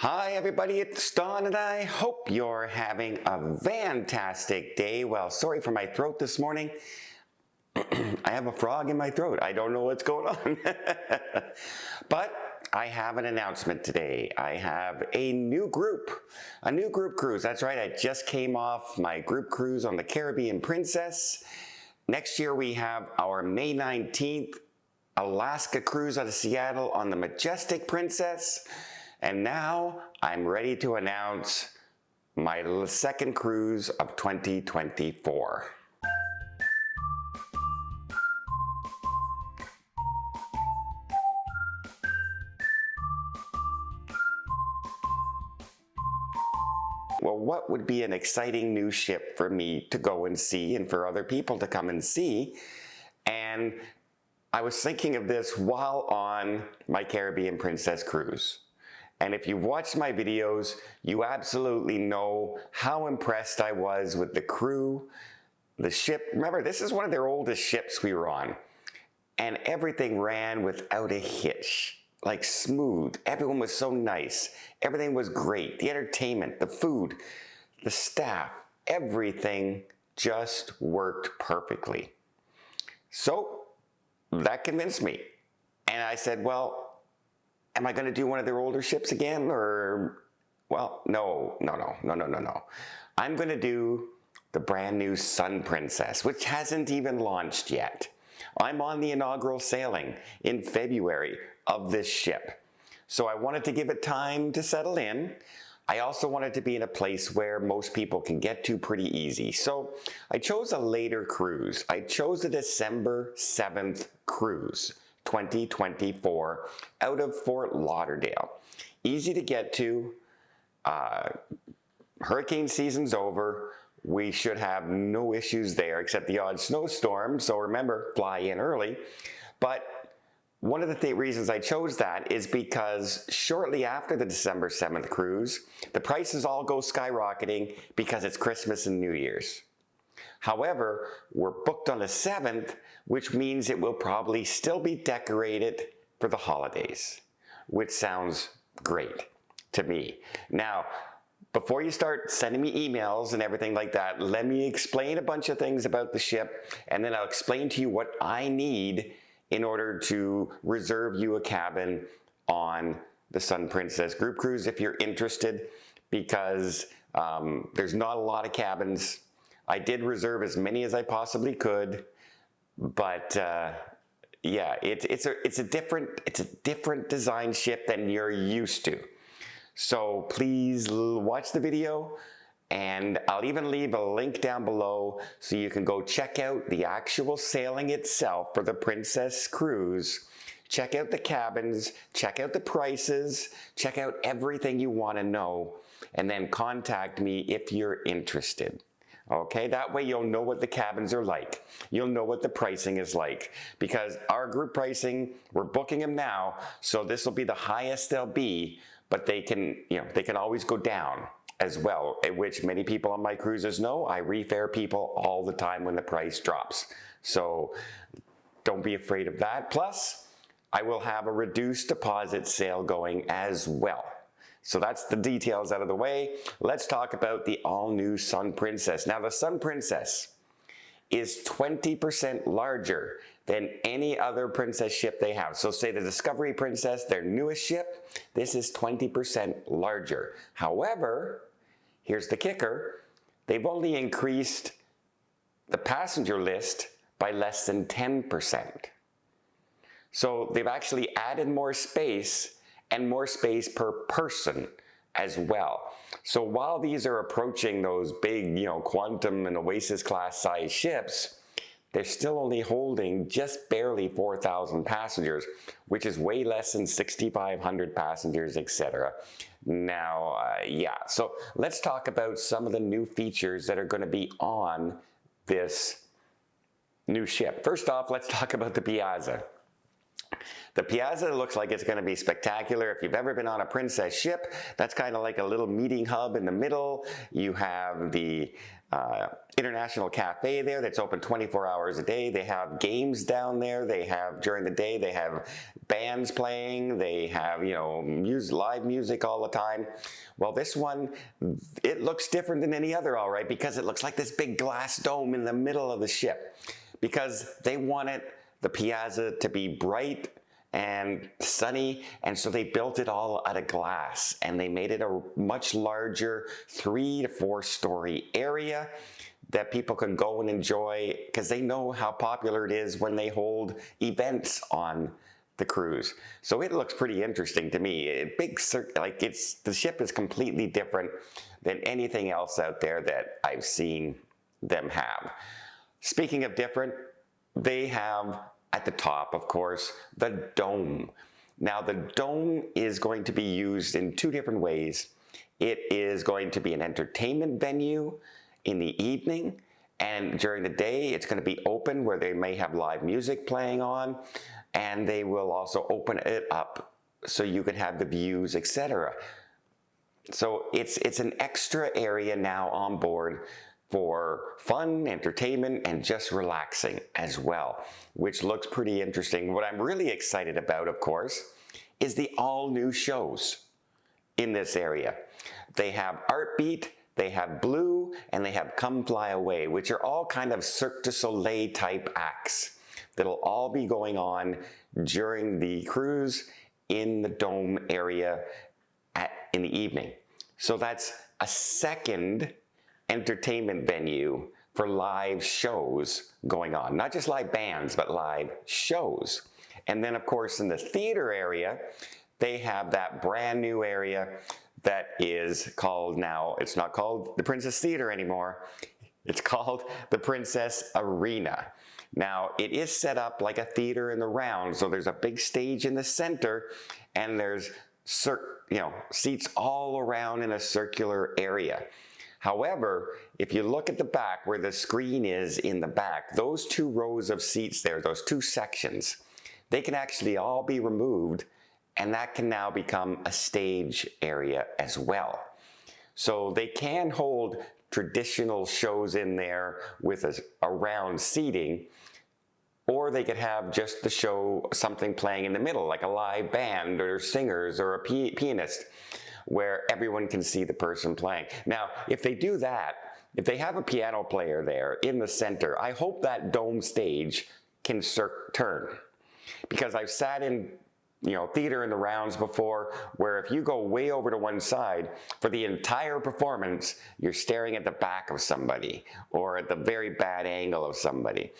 Hi everybody, it's Don and I hope you're having a fantastic day. Well, sorry for my throat this morning. I have a frog in my throat. I don't know what's going on. But I have an announcement today. I have a new group cruise. That's right, I just came off my group cruise on the Caribbean Princess. Next year we have our May 19th Alaska cruise out of Seattle on the Majestic Princess. And now I'm ready to announce my second cruise of 2024. Well, what would be an exciting new ship for me to go and see and for other people to come and see? And I was thinking of this while on my Caribbean Princess cruise. And if you've watched my videos, you absolutely know how impressed I was with the crew, the ship. Remember, this is one of their oldest ships we were on. And everything ran without a hitch, like smooth. Everyone was so nice. Everything was great. The entertainment, the food, the staff, everything just worked perfectly. So that convinced me. And I said, well, am I going to do one of their older ships again? Or, well, no. I'm going to do the brand new Sun Princess, which hasn't even launched yet. I'm on the inaugural sailing in February of this ship. So I wanted to give it time to settle in. I also wanted to be in a place where most people can get to pretty easy. So I chose a later cruise. I chose a December 7th cruise. 2024 out of Fort Lauderdale. Easy to get to. Hurricane season's over. We should have no issues there except the odd snowstorm. So remember, fly in early. But one of the reasons I chose that is because shortly after the December 7th cruise, the prices all go skyrocketing because it's Christmas and New Year's. However, we're booked on the 7th, which means it will probably still be decorated for the holidays, which sounds great to me. Now, before you start sending me emails and everything like that, let me explain a bunch of things about the ship, and then I'll explain to you what I need in order to reserve you a cabin on the Sun Princess group cruise if you're interested, because there's not a lot of cabins. I did reserve as many as I possibly could, but yeah, it's a different design ship than you're used to. So please watch the video, and I'll even leave a link down below so you can go check out the actual sailing itself for the Princess Cruise. Check out the cabins, check out the prices, check out everything you want to know, and then contact me if you're interested. Okay, that way you'll know what the cabins are like. You'll know what the pricing is like, because our group pricing, we're booking them now, so this will be the highest they'll be, but they can always go down as well, which many people on my cruises know. I refare people all the time when the price drops. So don't be afraid of that. Plus, I will have a reduced deposit sale going as well. So that's the details out of the way. Let's talk about the all-new Sun Princess. Now, the Sun Princess is 20% larger than any other Princess ship they have. So say the Discovery Princess, their newest ship, this is 20% larger. However, here's the kicker, they've only increased the passenger list by less than 10%. So they've actually added more space, and more space per person as well. So while these are approaching those big, Quantum and Oasis class size ships, they're still only holding just barely 4,000 passengers, which is way less than 6,500 passengers, etc. Now, yeah, so let's talk about some of the new features that are going to be on this new ship. First off, let's talk about the piazza. The piazza looks like it's going to be spectacular. If you've ever been on a princess ship, that's kind of like a little meeting hub in the middle. You have the International Cafe there that's open 24 hours a day. They have games down there. They have, during the day, they have bands playing. They have, you know, live music all the time. Well, this one, it looks different than any other, all right, because it looks like this big glass dome in the middle of the ship, because they wanted the piazza to be bright and sunny, and so they built it all out of glass, and they made it a much larger 3 to 4 story area that people can go and enjoy, because they know how popular it is when they hold events on the cruise. So it looks pretty interesting to me. The ship is completely different than anything else out there that I've seen them have. Speaking of different, they have at the top, of course, the dome. Now, the dome is going to be used in 2 different ways. It is going to be an entertainment venue in the evening, and during the day, it's going to be open where they may have live music playing on, and they will also open it up so you can have the views, etc. So it's an extra area now on board for fun, entertainment, and just relaxing as well, which looks pretty interesting. What I'm really excited about, of course, is the all-new shows in this area. They have Art Beat, they have Blue, and they have Come Fly Away, which are all kind of Cirque du Soleil type acts that'll all be going on during the cruise in the dome area in the evening. So that's a second entertainment venue for live shows going on. Not just live bands, but live shows. And then, of course, in the theater area, they have that brand new area that is called now, it's not called the Princess Theater anymore. It's called the Princess Arena. Now, it is set up like a theater in the round, so there's a big stage in the center, and there's seats all around in a circular area. However, if you look at the back where the screen is in the back, those 2 rows of seats there, those 2 sections, they can actually all be removed, and that can now become a stage area as well. So they can hold traditional shows in there with a round seating, or they could have just the show, something playing in the middle, like a live band or singers or a pianist, where everyone can see the person playing. Now, if they do that, if they have a piano player there in the center, I hope that dome stage can turn. Because I've sat in theater in the rounds before, where if you go way over to one side, for the entire performance, you're staring at the back of somebody or at the very bad angle of somebody.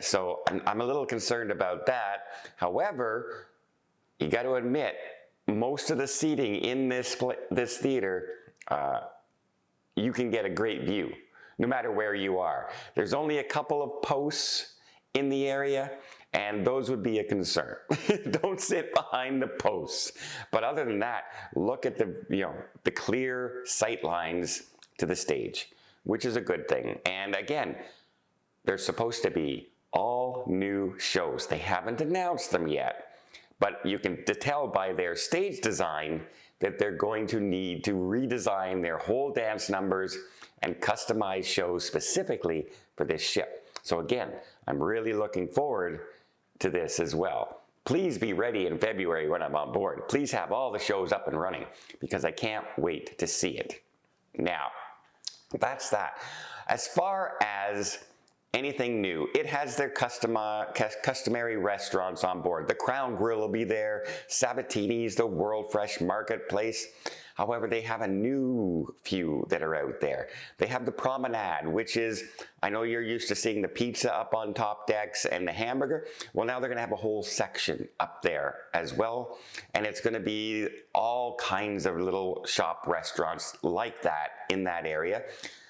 So I'm a little concerned about that. However, you got to admit, most of the seating in this theater, you can get a great view, no matter where you are. There's only a couple of posts in the area, and those would be a concern. Don't sit behind the posts. But other than that, look at the clear sight lines to the stage, which is a good thing. And again, there's supposed to be all new shows. They haven't announced them yet, but you can tell by their stage design that they're going to need to redesign their whole dance numbers and customize shows specifically for this ship. So again, I'm really looking forward to this as well. Please be ready in February when I'm on board. Please have all the shows up and running, because I can't wait to see it. Now, that's that. As far as anything new, it has their customary restaurants on board. The Crown Grill will be there, Sabatini's, the World Fresh Marketplace. However, they have a new few that are out there. They have the Promenade, which is, I know you're used to seeing the pizza up on top decks and the hamburger. Well, now they're going to have a whole section up there as well. And it's going to be all kinds of little shop restaurants like that in that area.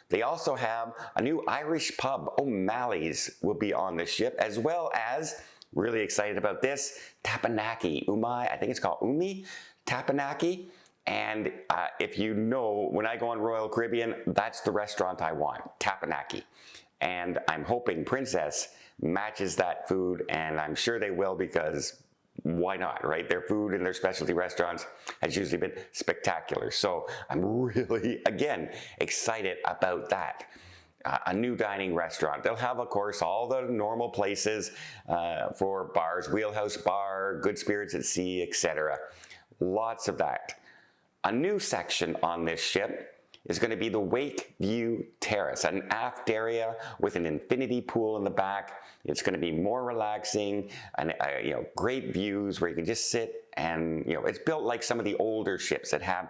They also have a new Irish pub. O'Malley's will be on the ship, as well as, really excited about this, Tapanaki. I think it's called Umi Tapanaki. And if you know, when I go on Royal Caribbean, that's the restaurant I want, Tapanaki. And I'm hoping Princess matches that food, and I'm sure they will, because why not, right? Their food and their specialty restaurants has usually been spectacular. So I'm really, again, excited about that. A new dining restaurant. They'll have, of course, all the normal places for bars, Wheelhouse Bar, Good Spirits at Sea, etc. Lots of that. A new section on this ship is going to be the Wake View Terrace, an aft area with an infinity pool in the back. It's going to be more relaxing and great views where you can just sit and it's built like some of the older ships that have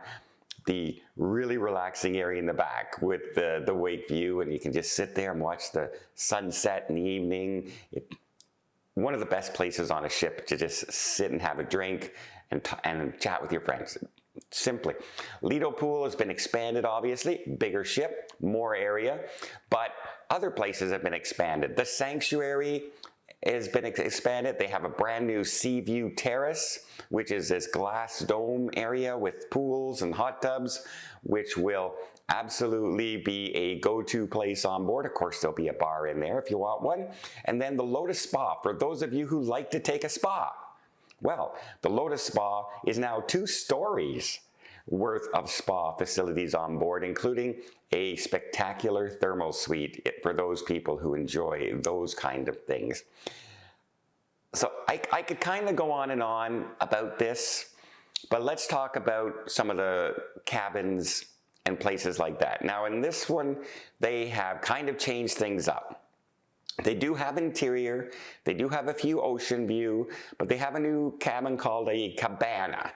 the really relaxing area in the back with the wake view, and you can just sit there and watch the sunset in the evening. One of the best places on a ship to just sit and have a drink and chat with your friends. Simply. Lido Pool has been expanded, obviously. Bigger ship, more area, but other places have been expanded. The Sanctuary has been expanded. They have a brand new Sea View Terrace, which is this glass dome area with pools and hot tubs, which will absolutely be a go-to place on board. Of course, there'll be a bar in there if you want one. And then the Lotus Spa, for those of you who like to take a spa. Well, the Lotus Spa is now 2 stories worth of spa facilities on board, including a spectacular thermal suite for those people who enjoy those kind of things. So I could kind of go on and on about this, but let's talk about some of the cabins and places like that. Now in this one, they have kind of changed things up. They do have interior, they do have a few ocean view, but they have a new cabin called a cabana.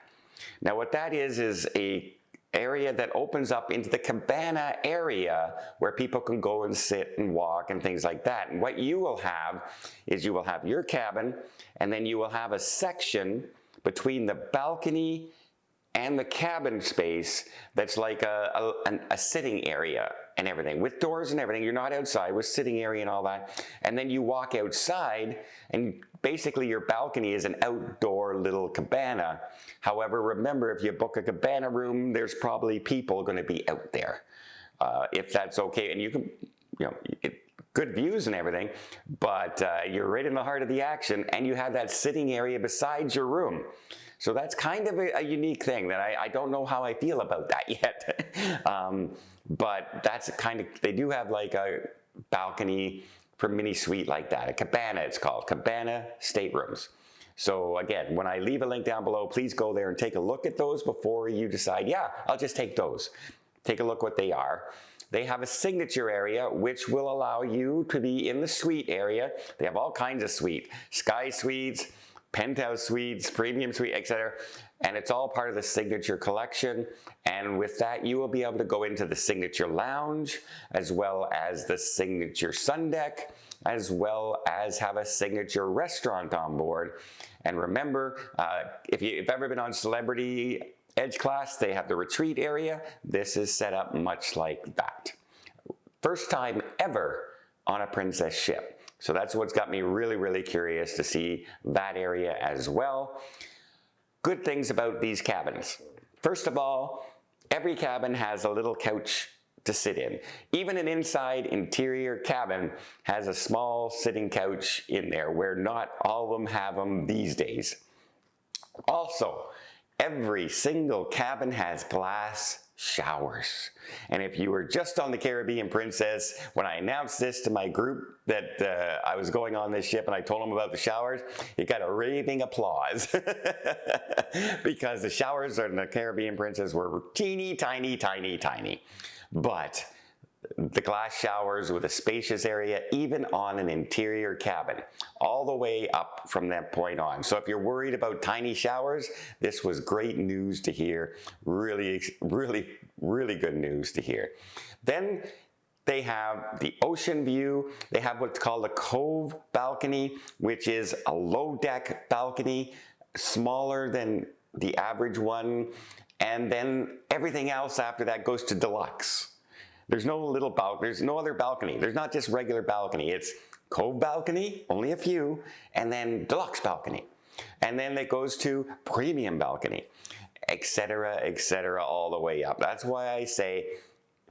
Now what that is a area that opens up into the cabana area where people can go and sit and walk and things like that. And what you will have is you will have your cabin, and then you will have a section between the balcony and the cabin space that's like a sitting area and everything, with doors and everything. You're not outside, with sitting area and all that. And then you walk outside, and basically your balcony is an outdoor little cabana. However, remember, if you book a cabana room, there's probably people going to be out there, if that's okay. And you can, good views and everything, but you're right in the heart of the action, and you have that sitting area besides your room. So that's kind of a unique thing that I don't know how I feel about that yet. But that's kind of, they do have like a balcony for mini suite like that. A cabana, it's called. Cabana staterooms. So again, when I leave a link down below, please go there and take a look at those before you decide, yeah, I'll just take those. Take a look what they are. They have a signature area, which will allow you to be in the suite area. They have all kinds of suite, sky suites, penthouse suites, premium suite, etc. And it's all part of the signature collection. And with that, you will be able to go into the signature lounge, as well as the signature sun deck, as well as have a signature restaurant on board. And remember, if you've ever been on Celebrity Edge class, they have the retreat area. This is set up much like that. First time ever on a Princess ship. So that's what's got me really, really curious to see that area as well. Good things about these cabins. First of all, every cabin has a little couch to sit in. Even an inside interior cabin has a small sitting couch in there, where not all of them have them these days. Also, every single cabin has glass showers. And if you were just on the Caribbean Princess, when I announced this to my group that I was going on this ship and I told them about the showers, you got a raving applause because the showers on the Caribbean Princess were teeny, tiny, tiny, tiny. But the glass showers with a spacious area, even on an interior cabin, all the way up from that point on. So if you're worried about tiny showers, this was great news to hear. Really, really, really good news to hear. Then they have the ocean view. They have what's called a cove balcony, which is a low deck balcony, smaller than the average one. And then everything else after that goes to deluxe. There's no little balcony, there's no other balcony. There's not just regular balcony. It's cove balcony, only a few, and then deluxe balcony. And then it goes to premium balcony, etc., all the way up. That's why I say,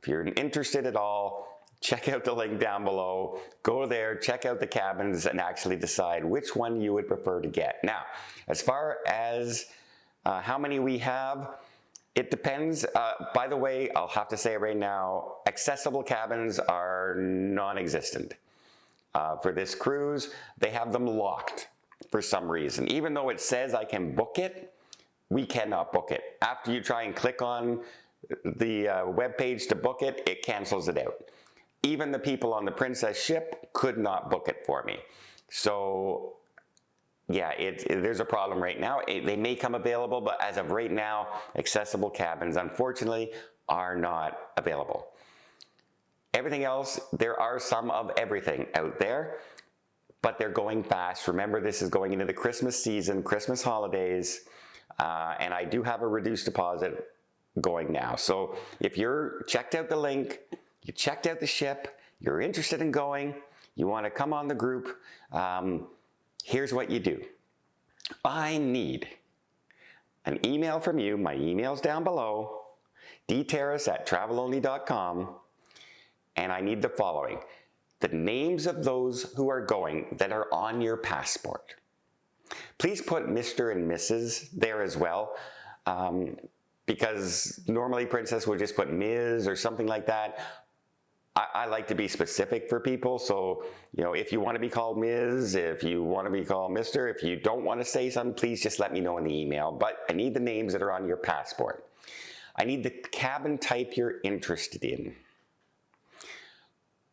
if you're interested at all, check out the link down below. Go there, check out the cabins, and actually decide which one you would prefer to get. Now, as far as how many we have, it depends. By the way, I'll have to say right now, accessible cabins are non-existent. For this cruise, they have them locked for some reason. Even though it says I can book it, we cannot book it. After you try and click on the web page to book it, it cancels it out. Even the people on the Princess ship could not book it for me. So yeah, there's a problem right now. They may come available, but as of right now, accessible cabins, unfortunately, are not available. Everything else, there are some of everything out there, but they're going fast. Remember, this is going into the Christmas season, Christmas holidays, and I do have a reduced deposit going now. So if you're checked out the link, you checked out the ship, you're interested in going, you want to come on the group, here's what you do. I need an email from you. My email's down below, dterris@travelonly.com, and I need the following. The names of those who are going that are on your passport. Please put Mr. and Mrs. there as well, because normally Princess would just put Ms. or something like that. I like to be specific for people, so if you want to be called Ms., if you want to be called Mr., if you don't want to say something, please just let me know in the email. But I need the names that are on your passport. I need the cabin type you're interested in.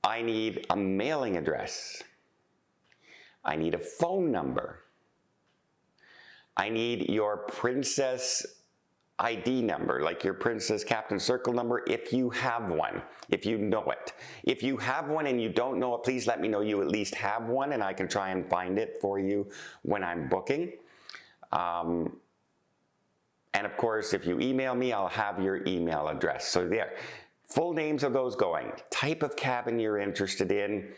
I need a mailing address. I need a phone number. I need your Princess ID number, like your Princess Captain Circle number, if you have one, if you know it. If you have one and you don't know it, please let me know you at least have one, and I can try and find it for you when I'm booking. And of course, if you email me, I'll have your email address. So there, full names of those going, type of cabin you're interested in.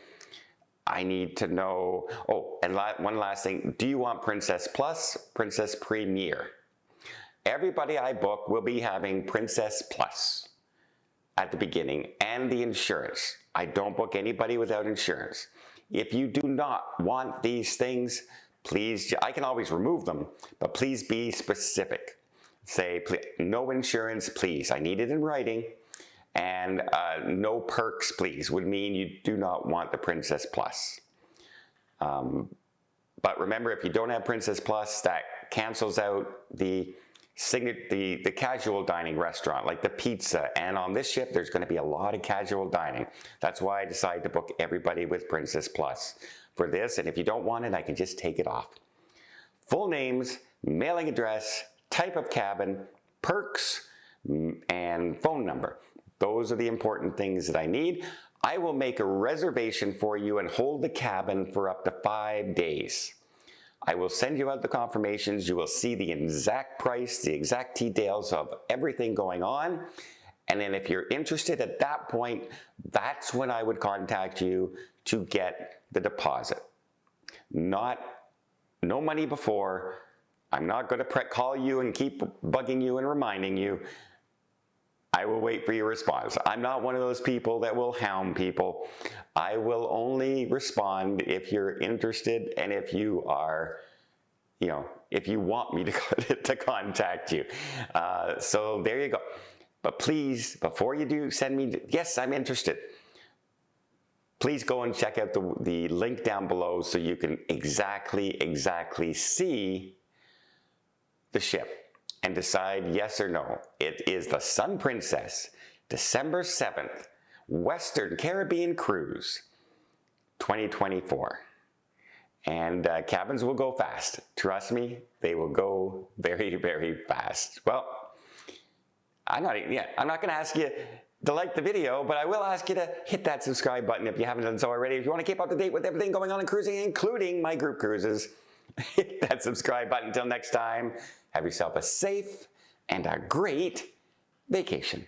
I need to know, oh, and one last thing, do you want Princess Plus, Princess Premier? Everybody I book will be having Princess Plus at the beginning, and the insurance. I don't book anybody without insurance. If you do not want these things, please, I can always remove them, but please be specific. Say, please, no insurance, please. I need it in writing. And no perks, please, would mean you do not want the Princess Plus. But remember, if you don't have Princess Plus, that cancels out the casual dining restaurant, like the pizza. And on this ship, there's going to be a lot of casual dining. That's why I decided to book everybody with Princess Plus for this. And if you don't want it, I can just take it off. Full names, mailing address, type of cabin, perks, and phone number. Those are the important things that I need. I will make a reservation for you and hold the cabin for up to 5 days. I will send you out the confirmations. You will see the exact price, the exact details of everything going on. And then if you're interested at that point, that's when I would contact you to get the deposit. No money before. I'm not going to call you and keep bugging you and reminding you. I will wait for your response. I'm not one of those people that will hound people. I will only respond if you're interested and if you are, if you want me to contact you. So there you go. But please, before you do send me, yes, I'm interested. Please go and check out the link down below so you can exactly see the ship and decide yes or no. It is the Sun Princess, December 7th, Western Caribbean Cruise, 2024. And cabins will go fast. Trust me, they will go very, very fast. Well, I'm not gonna ask you to like the video, but I will ask you to hit that subscribe button if you haven't done so already. If you wanna keep up to date with everything going on in cruising, including my group cruises, hit that subscribe button. Until next time, have yourself a safe and a great vacation.